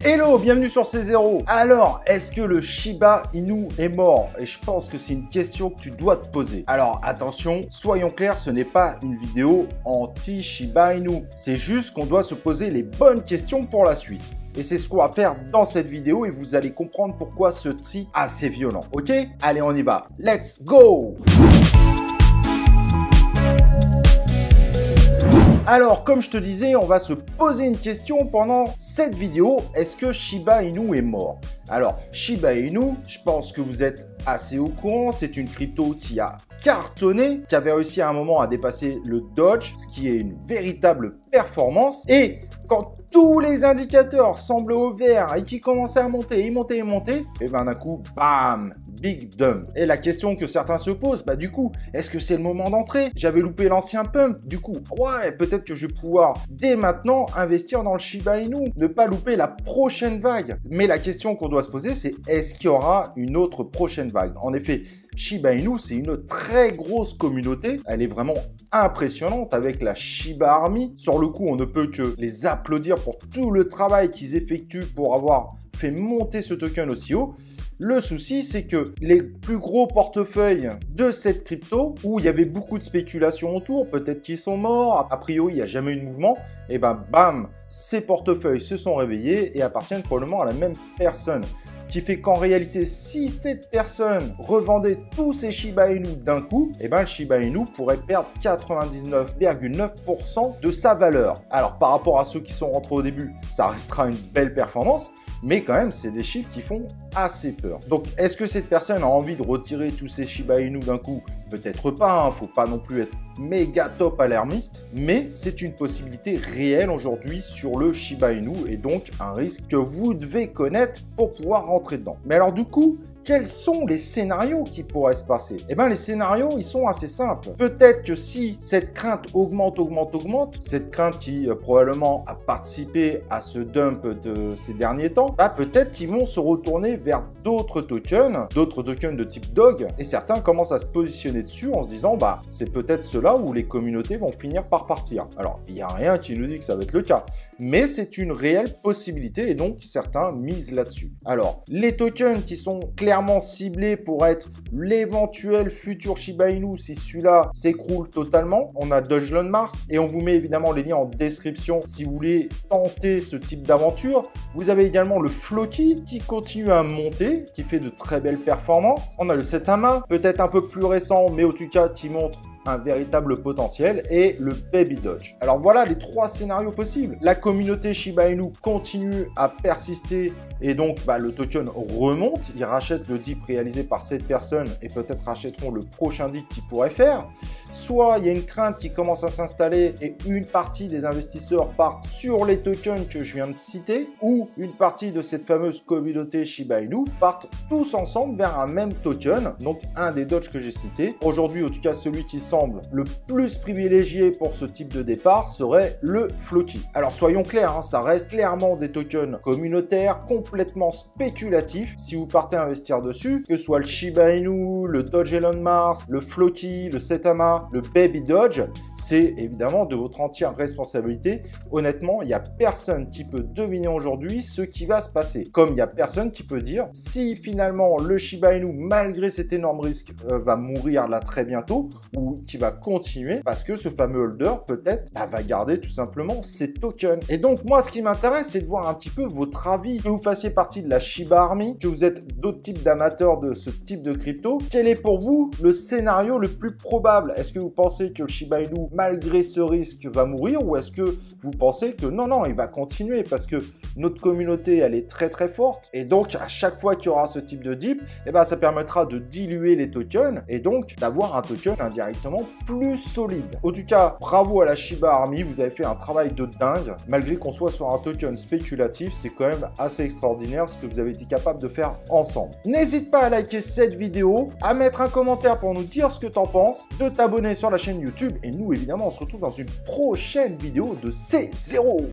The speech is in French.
Hello, bienvenue sur C0. Alors, est-ce que le Shiba Inu est mort? Et je pense que c'est une question que tu dois te poser. Alors, attention, soyons clairs, ce n'est pas une vidéo anti-Shiba Inu. C'est juste qu'on doit se poser les bonnes questions pour la suite. Et c'est ce qu'on va faire dans cette vidéo et vous allez comprendre pourquoi ce tri est assez violent. Ok? Allez, on y va. Let's go! Alors, comme je te disais, on va se poser une question pendant cette vidéo. Est-ce que Shiba Inu est mort? Alors, Shiba Inu, je pense que vous êtes assez au courant. C'est une crypto qui a cartonné, qui avait réussi à un moment à dépasser le Doge, ce qui est une véritable performance. Et quand tous les indicateurs semblent au vert et qui commençaient à monter, et ben d'un coup, bam, big dump. Et la question que certains se posent, bah du coup, est-ce que c'est le moment d'entrer? J'avais loupé l'ancien pump, du coup, ouais, peut-être que je vais pouvoir dès maintenant investir dans le Shiba Inu, ne pas louper la prochaine vague. Mais la question qu'on doit se poser, c'est est-ce qu'il y aura une autre prochaine vague? En effet, Shiba Inu, c'est une très grosse communauté. Elle est vraiment impressionnante avec la Shiba Army. Sur le coup, on ne peut que les applaudir pour tout le travail qu'ils effectuent pour avoir fait monter ce token aussi haut. Le souci, c'est que les plus gros portefeuilles de cette crypto, où il y avait beaucoup de spéculation autour, peut-être qu'ils sont morts, a priori, il n'y a jamais eu de mouvement, et ben bam, ces portefeuilles se sont réveillés et appartiennent probablement à la même personne. Qui fait qu'en réalité, si cette personne revendait tous ses Shiba Inu d'un coup, et ben le Shiba Inu pourrait perdre 99,9% de sa valeur. Alors par rapport à ceux qui sont rentrés au début, ça restera une belle performance, mais quand même, c'est des chiffres qui font assez peur. Donc, est-ce que cette personne a envie de retirer tous ses Shiba Inu d'un coup? Peut-être pas, hein, faut pas non plus être méga top alarmiste, mais c'est une possibilité réelle aujourd'hui sur le Shiba Inu et donc un risque que vous devez connaître pour pouvoir rentrer dedans. Mais alors du coup, quels sont les scénarios qui pourraient se passer? Eh bien, les scénarios, ils sont assez simples. Peut-être que si cette crainte augmente, cette crainte qui probablement a participé à ce dump de ces derniers temps, bah, peut-être qu'ils vont se retourner vers d'autres tokens de type Dog, et certains commencent à se positionner dessus en se disant, bah, c'est peut-être cela où les communautés vont finir par partir. Alors, il n'y a rien qui nous dit que ça va être le cas, mais c'est une réelle possibilité et donc certains misent là-dessus. Alors, les tokens qui sont clairement ciblés pour être l'éventuel futur Shiba Inu si celui-là s'écroule totalement, on a Doge Elon Mars et on vous met évidemment les liens en description si vous voulez tenter ce type d'aventure. Vous avez également le Floki qui continue à monter, qui fait de très belles performances. On a le Setama, peut-être un peu plus récent, mais en tout cas qui montre un véritable potentiel, et le Baby Doge. Alors voilà les trois scénarios possibles. La communauté Shiba Inu continue à persister et donc le token remonte. Ils rachètent le dip réalisé par cette personne et peut-être rachèteront le prochain dip qu'ils pourraient faire. Soit il y a une crainte qui commence à s'installer et une partie des investisseurs partent sur les tokens que je viens de citer, ou une partie de cette fameuse communauté Shiba Inu partent tous ensemble vers un même token, donc un des Doge que j'ai cité. Aujourd'hui, en tout cas, celui qui semble le plus privilégié pour ce type de départ serait le Floki. Alors soyons clairs, hein, ça reste clairement des tokens communautaires complètement spéculatifs. Si vous partez investir dessus, que ce soit le Shiba Inu, le Doge Elon Mars, le Floki, le Setama, le Baby Doge, c'est évidemment de votre entière responsabilité. Honnêtement, il n'y a personne qui peut deviner aujourd'hui ce qui va se passer. Comme il n'y a personne qui peut dire si finalement le Shiba Inu, malgré cet énorme risque, va mourir là très bientôt ou qui va continuer parce que ce fameux holder peut-être va garder tout simplement ses tokens. Et donc moi, ce qui m'intéresse, c'est de voir un petit peu votre avis. Que vous fassiez partie de la Shiba Army, que vous êtes d'autres types d'amateurs de ce type de crypto, quel est pour vous le scénario le plus probable? Est-ce que vous pensez que le Shiba Inu, malgré ce risque, va mourir, ou est-ce que vous pensez que non, il va continuer parce que notre communauté, elle est très très forte et donc à chaque fois qu'il y aura ce type de dip, ça permettra de diluer les tokens et donc d'avoir un token indirectement plus solide. En tout cas, bravo à la Shiba Army, vous avez fait un travail de dingue. Malgré qu'on soit sur un token spéculatif, c'est quand même assez extraordinaire ce que vous avez été capable de faire ensemble. N'hésite pas à liker cette vidéo, à mettre un commentaire pour nous dire ce que t'en penses, de t'abonner sur la chaîne YouTube et nous évidemment on se retrouve dans une prochaine vidéo de C0.